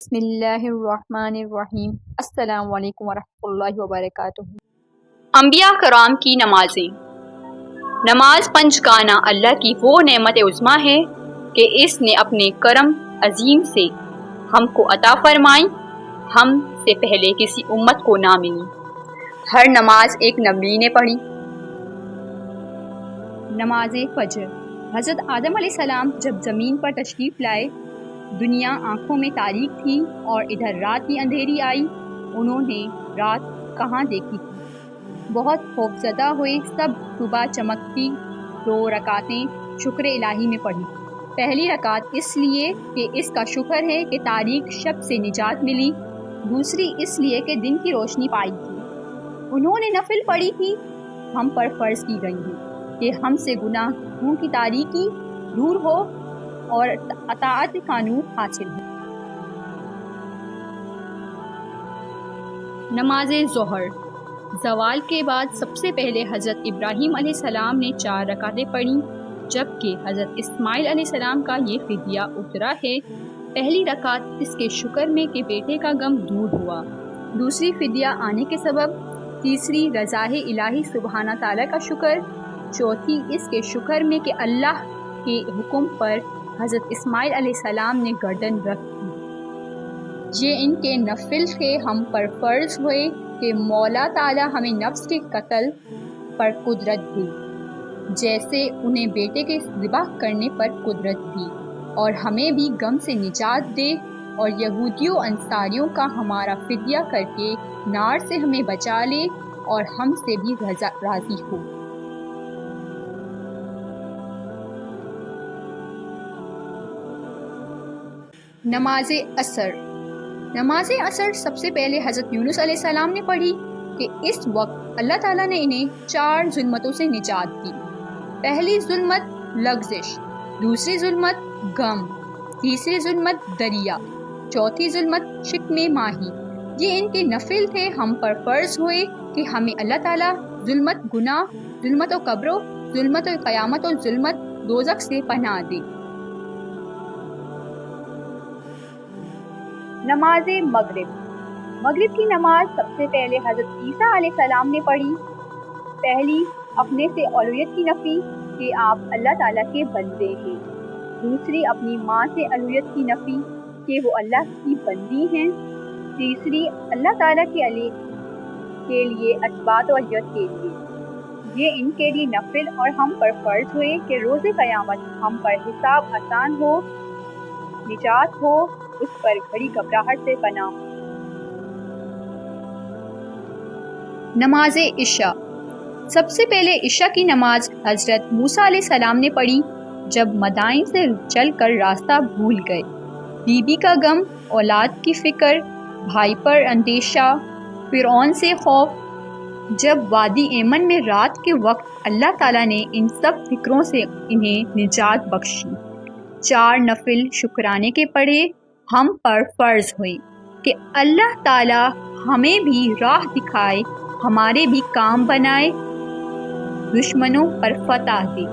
بسم اللہ الرحمن الرحیم۔ السلام علیکم ورحمۃ اللہ وبرکاتہ۔ انبیاء کرام کی نمازیں۔ نماز پنجگانہ اللہ کی وہ نعمت عظمیٰ ہے کہ اس نے اپنے کرم عظیم سے ہم کو عطا فرمائی، ہم سے پہلے کسی امت کو نہ ملی۔ ہر نماز ایک نبی نے پڑھی۔ نماز فجر۔ حضرت آدم علیہ السلام جب زمین پر تشریف لائے، دنیا آنکھوں میں تاریک تھی اور ادھر رات کی اندھیری آئی۔ انہوں نے رات کہاں دیکھی تھی، بہت خوفزدہ ہوئے۔ سب صبح چمکتی 2 رکعتیں شکر الہی میں پڑھی۔ پہلی رکعت اس لیے کہ اس کا شکر ہے کہ تاریک شب سے نجات ملی، دوسری اس لیے کہ دن کی روشنی پائی تھی۔ انہوں نے نفل پڑھی تھی، ہم پر فرض کی گئی ہیں کہ ہم سے گناہوں کی تاریکی دور ہو اور اطاعت قانون حاصل ہو۔ نماز ظہر۔ زوال کے بعد سب سے پہلے حضرت ابراہیم علیہ السلام نے 4 رکعتیں پڑھیں، جبکہ حضرت اسماعیل علیہ السلام کا یہ فدیہ اترا ہے۔ پہلی رکعت اس کے شکر میں کہ بیٹے کا غم دور ہوا، دوسری فدیہ آنے کے سبب، تیسری رضا الہی سبحانہ تعالیٰ کا شکر، چوتھی اس کے شکر میں کہ اللہ کے حکم پر حضرت اسماعیل علیہ السلام نے گردن رکھ دی۔ یہ ان کے نفل تھے، ہم پر فرض ہوئے کہ مولا تعالیٰ ہمیں نفس کے قتل پر قدرت دے، جیسے انہیں بیٹے کے ذبح کرنے پر قدرت دی، اور ہمیں بھی غم سے نجات دے، اور یہودیوں انصاریوں کا ہمارا فدیہ کر کے نار سے ہمیں بچا لے اور ہم سے بھی راضی ہو۔ نماز عصر۔ نماز عصر سب سے پہلے حضرت یونس علیہ السلام نے پڑھی کہ اس وقت اللہ تعالیٰ نے انہیں 4 ظلمتوں سے نجات دی۔ پہلی ظلمت لغزش، دوسری ظلمت غم، تیسری ظلمت دریا، چوتھی ظلمت شکم ماہی۔ یہ ان کے نفل تھے، ہم پر فرض ہوئے کہ ہمیں اللہ تعالیٰ ظلمت گناہ، ظلمت و قبر، ظلمت و قیامت اور ظلمت دوزخ سے پناہ دے۔ نماز مغرب۔ مغرب کی نماز سب سے پہلے حضرت عیسیٰ علیہ السلام نے پڑھی۔ پہلی اپنے سے الوہیت کی نفی کہ آپ اللہ تعالیٰ کے بندے ہیں، دوسری اپنی ماں سے الوہیت کی نفی کہ وہ اللہ کی بندی ہیں، تیسری اللہ تعالیٰ کے لیے اثبات و اجرت کے لیے۔ یہ ان کے لیے نفل اور ہم پر فرض ہوئے کہ روز قیامت ہم پر حساب آسان ہو، نجات ہو، اس پر گھڑی گھبراہٹ سے پناہ ہو۔ نماز عشاء۔ سب سے پہلے عشاء کی نماز حضرت موسیٰ علیہ السلام نے پڑھی جب مدائن سے چل کر راستہ بھول گئے۔ بیوی کا غم، اولاد کی فکر، بھائی پر اندیشہ، فرعون سے خوف۔ جب وادی ایمن میں رات کے وقت اللہ تعالیٰ نے ان سب فکروں سے انہیں نجات بخشی۔ 4 نفل شکرانے کے پڑھے، ہم پر فرض ہوئے کہ اللہ تعالیٰ ہمیں بھی راہ دکھائے، ہمارے بھی کام بنائے، دشمنوں پر فتح دے۔